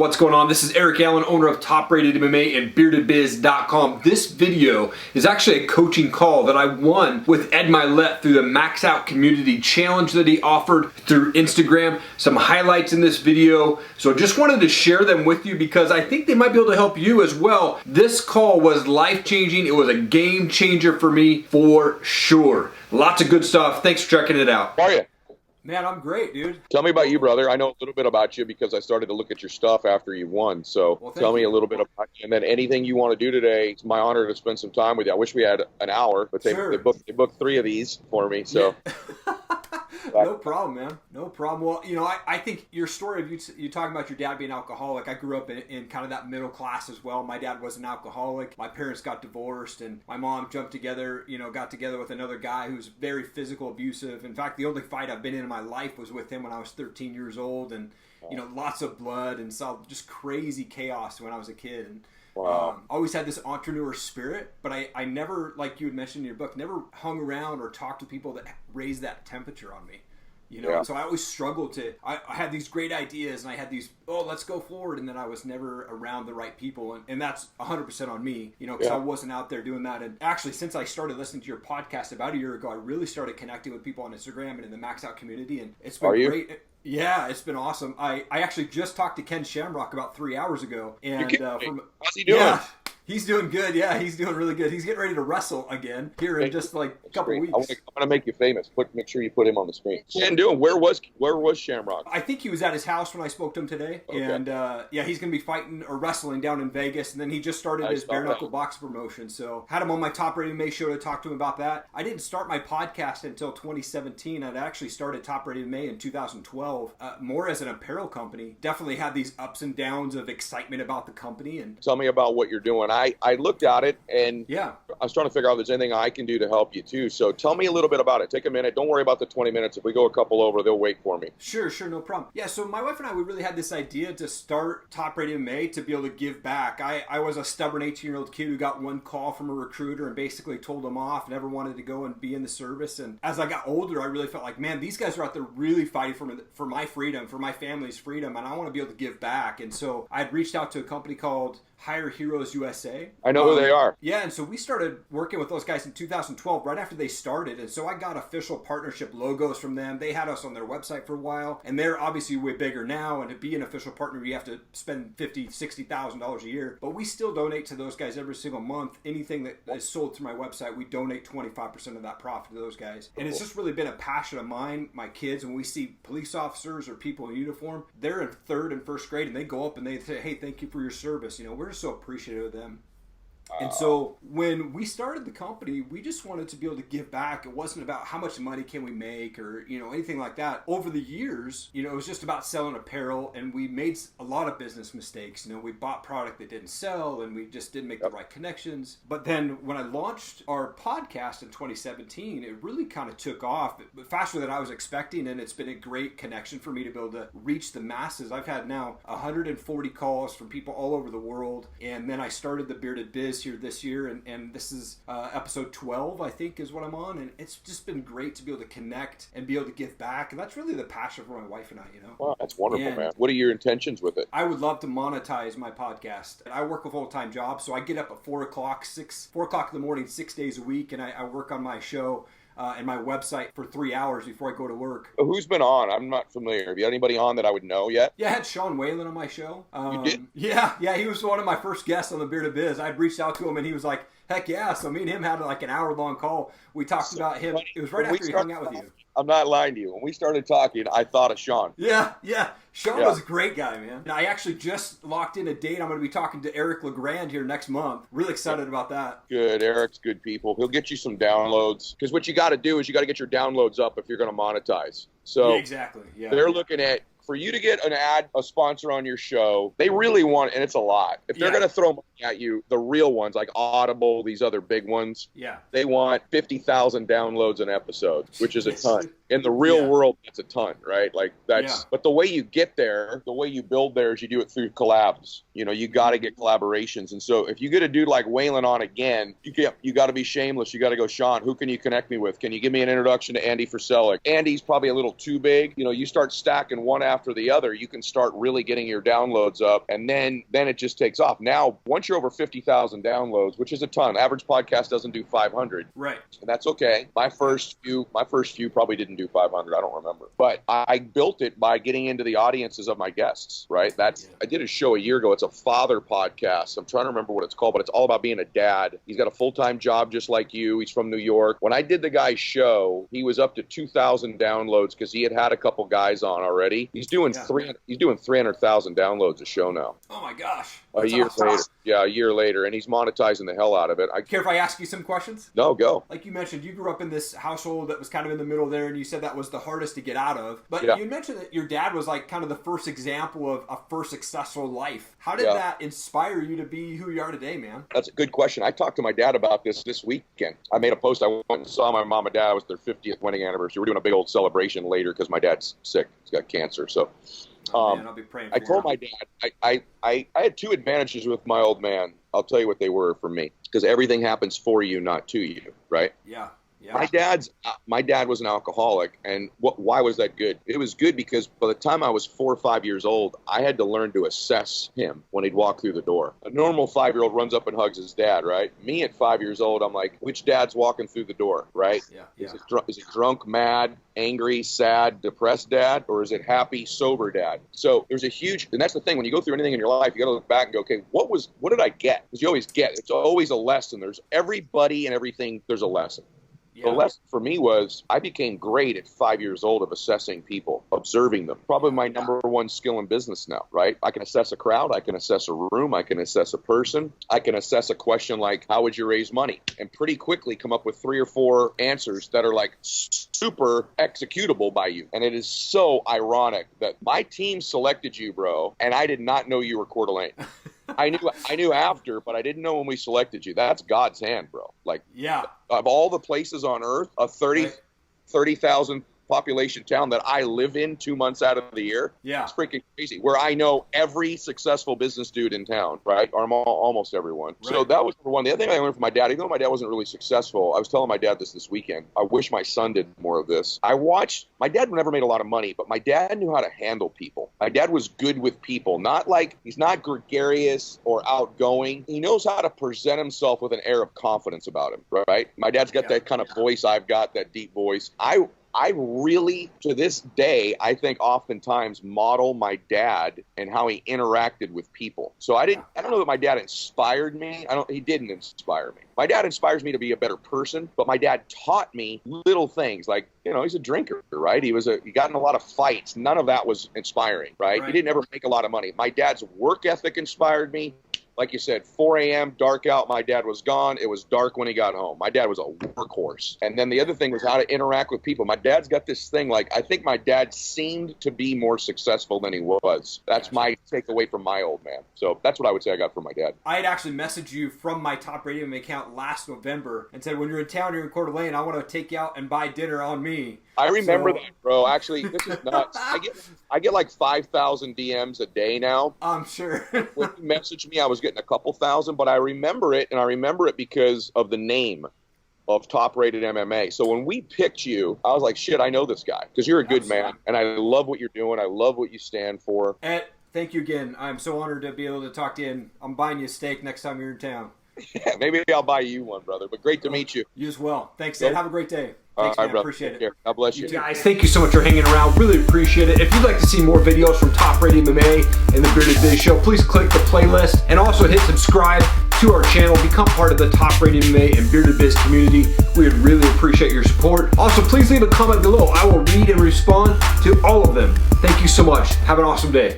What's going on? This is Eric Allen, owner of Top Rated MMA and BeardedBiz.com. This video is actually a coaching call that I won with Ed Mylett through the Maxout Community Challenge that he offered through Instagram. Some highlights in this video. So just wanted to share them with you because I think they might be able to help you as well. This call was life-changing. It was a game changer for me for sure. Lots of good stuff. Thanks for checking it out. How are you? Man, I'm great, dude. Tell me about you, brother. I know a little bit about you because I started to look at your stuff after you won. So tell me a little bit about you. And then anything you want to do today, it's my honor to spend some time with you. I wish we had an hour, but they booked 3 of these for me. So. Yeah. No problem, man. No problem. Well, you know, I think your story of you talking about your dad being alcoholic, I grew up in kind of that middle class as well. My dad was an alcoholic. My parents got divorced, and my mom got together with another guy who's very physical, abusive. In fact, the only fight I've been in my life was with him when I was 13 years old, and, you know, lots of blood and saw just crazy chaos when I was a kid. And always had this entrepreneur spirit, but I never, like you had mentioned in your book, never hung around or talked to people that raised that temperature on me. You know, and so I always struggled I had these great ideas and I had these, let's go forward. And then I was never around the right people. And that's 100% on me, you know, because I wasn't out there doing that. And actually, since I started listening to your podcast about a year ago, I really started connecting with people on Instagram and in the Maxout community. And it's been great. Yeah, it's been awesome. I actually just talked to Ken Shamrock about 3 hours ago. And how's he doing? Yeah, he's doing good. Yeah, he's doing really good. He's getting ready to wrestle again here in just like a couple weeks. I'm gonna make you famous. Make sure you put him on the screen. Ken doing? Where was Shamrock? I think he was at his house when I spoke to him today. Okay. And he's gonna be fighting or wrestling down in Vegas. And then he just started his bare knuckle box promotion. So had him on my Top Rated MMA show to talk to him about that. I didn't start my podcast until 2017. I'd actually started Top Rated MMA in 2012. More as an apparel company. Definitely had these ups and downs of excitement about the company. And tell me about what you're doing. I looked at it and I was trying to figure out if there's anything I can do to help you too. So tell me a little bit about it. Take a minute. Don't worry about the 20 minutes. If we go a couple over, they'll wait for me. Sure, no problem. Yeah, so my wife and I, we really had this idea to start Top Rated MMA to be able to give back. I was a stubborn 18-year-old kid who got one call from a recruiter and basically told him off, never wanted to go and be in the service. And as I got older, I really felt like, man, these guys are out there really fighting for my freedom, for my family's freedom, and I want to be able to give back. And so I had reached out to a company called Hire Heroes USA. I know who they are. Yeah, and so we started working with those guys in 2012, right after they started. And so I got official partnership logos from them. They had us on their website for a while, and they're obviously way bigger now. And to be an official partner, you have to spend $50,000, $60,000 a year. But we still donate to those guys every single month. Anything that is sold through my website, we donate 25% of that profit to those guys. And it's just really been a passion of mine, my kids. When we see police officers or people in uniform, they're in 3rd and 1st grade, and they go up and they say, hey, thank you for your service. You know, we're so appreciative of them. And so when we started the company, we just wanted to be able to give back. It wasn't about how much money can we make or, you know, anything like that. Over the years, you know, it was just about selling apparel, and we made a lot of business mistakes. You know, we bought product that didn't sell, and we just didn't make the right connections. But then when I launched our podcast in 2017, it really kind of took off faster than I was expecting, and it's been a great connection for me to be able to reach the masses. I've had now 140 calls from people all over the world, and then I started the Bearded Biz here this year, and this is episode 12, I think, is what I'm on, and it's just been great to be able to connect and be able to give back, and that's really the passion for my wife and I, you know. Wow, that's wonderful, man. What are your intentions with it? I would love to monetize my podcast. I work a full-time job, so I get up at 4 o'clock in the morning, 6 days a week, and I work on my show and my website for 3 hours before I go to work. Who's been on? I'm not familiar. Have you had anybody on that I would know yet? Yeah, I had Sean Whalen on my show. You did? Yeah, he was one of my first guests on the Bearded Biz. I'd reached out to him, and he was like, heck yeah. So me and him had like an hour-long call. We talked about him. It was right after he hung out with you. I'm not lying to you. When we started talking, I thought of Sean. Yeah. Sean was a great guy, man. And I actually just locked in a date. I'm going to be talking to Eric LeGrand here next month. Really excited about that. Good. Eric's good people. He'll get you some downloads. Because what you got to do is you got to get your downloads up if you're going to monetize. So yeah, exactly. Yeah. They're looking at, for you to get a sponsor on your show, they really want, and it's a lot. If they're going to throw money at you, the real ones like Audible, these other big ones, they want 50,000 downloads an episode, which is a ton. In the real world, that's a ton, right? Like that's, but the way you get there, the way you build there is you do it through collabs. You know, you got to get collaborations. And so if you get a dude like Waylon on again, you got to be shameless. You got to go, Sean, who can you connect me with? Can you give me an introduction to Andy Friselic? Andy's probably a little too big. You know, you start stacking one after the other, you can start really getting your downloads up, and then it just takes off. Now, once you're over 50,000 downloads, which is a ton, average podcast doesn't do 500. Right. And that's okay. My first few probably didn't do 500. I don't remember. But I built it by getting into the audiences of my guests, right? I did a show a year ago. It's a father podcast. I'm trying to remember what it's called, but it's all about being a dad. He's got a full-time job just like you. He's from New York. When I did the guy's show, he was up to 2,000 downloads because he had a couple guys on already. He's doing 300,000 downloads a show now. Oh my gosh. A year later. Yeah, a year later, and he's monetizing the hell out of it. Care if I ask you some questions? No, go. Like you mentioned, you grew up in this household that was kind of in the middle there, and you said that was the hardest to get out of. But you mentioned that your dad was like kind of the first example of a first successful life. How did that inspire you to be who you are today, man? That's a good question. I talked to my dad about this weekend. I made a post. I went and saw my mom and dad. It was their 50th wedding anniversary. We're doing a big old celebration later because my dad's sick. He's got cancer, so... man, I'll be praying for I told my dad, I had two advantages with my old man. I'll tell you what they were for me, because everything happens for you, not to you, right? Yeah. My dad was an alcoholic, and why was that good? It was good because by the time I was 4 or 5 years old, I had to learn to assess him when he'd walk through the door. A normal 5-year-old runs up and hugs his dad, right? Me at 5 years old, I'm like, which dad's walking through the door, right? Yeah. Is it drunk, mad, angry, sad, depressed dad, or is it happy, sober dad? So there's a huge, and that's the thing, when you go through anything in your life, you got to look back and go, okay, what did I get? Because you always get, it's always a lesson. There's everybody and everything, there's a lesson. The lesson for me was I became great at 5 years old of assessing people, observing them. Probably my number one skill in business now, right? I can assess a crowd. I can assess a room. I can assess a person. I can assess a question like, how would you raise money? And pretty quickly come up with 3 or 4 answers that are like super executable by you. And it is so ironic that my team selected you, bro, and I did not know you were Coeur d'Alene. I knew after, but I didn't know when we selected you. That's God's hand, bro. Like, of all the places on earth, a 30,000 population town that I live in 2 months out of the year. Yeah. It's freaking crazy. Where I know every successful business dude in town, right? Or almost everyone. Right. So that was number one. The other thing I learned from my dad, even though my dad wasn't really successful, I was telling my dad this weekend. I wish my son did more of this. My dad never made a lot of money, but my dad knew how to handle people. My dad was good with people. He's not gregarious or outgoing. He knows how to present himself with an air of confidence about him, right? My dad's got that kind of voice I've got, that deep voice. I really, to this day, I think oftentimes model my dad and how he interacted with people. So I don't know that my dad inspired me. He didn't inspire me. My dad inspires me to be a better person, but my dad taught me little things like, he's a drinker, right? He got in a lot of fights. None of that was inspiring, right? He didn't ever make a lot of money. My dad's work ethic inspired me. Like you said, 4 a.m., dark out, my dad was gone. It was dark when he got home. My dad was a workhorse. And then the other thing was how to interact with people. My dad's got this thing, I think my dad seemed to be more successful than he was. That's my takeaway from my old man. So that's what I would say I got from my dad. I had actually messaged you from my Top Radio account last November and said, when you're in town, you're in Coeur d'Alene, I want to take you out and buy dinner on me. I remember that, bro. Actually, this is nuts. I get like 5,000 DMs a day now. I'm sure. When you messaged me, I was getting a couple thousand, but I remember it, and I remember it because of the name of Top Rated MMA. So when we picked you, I was like, shit, I know this guy, because you're a good man, and I love what you're doing. I love what you stand for. Ed, thank you again. I'm so honored to be able to talk to you, and I'm buying you a steak next time you're in town. Yeah, maybe I'll buy you one, brother, but great to meet you. You as well. Thanks, Ed. Have a great day. Thanks, man. Appreciate it. God bless you. Guys, thank you so much for hanging around. Really appreciate it. If you'd like to see more videos from Top Rated MMA and the Bearded Biz Show, please click the playlist and also hit subscribe to our channel. Become part of the Top Rated MMA and Bearded Biz community. We would really appreciate your support. Also, please leave a comment below. I will read and respond to all of them. Thank you so much. Have an awesome day.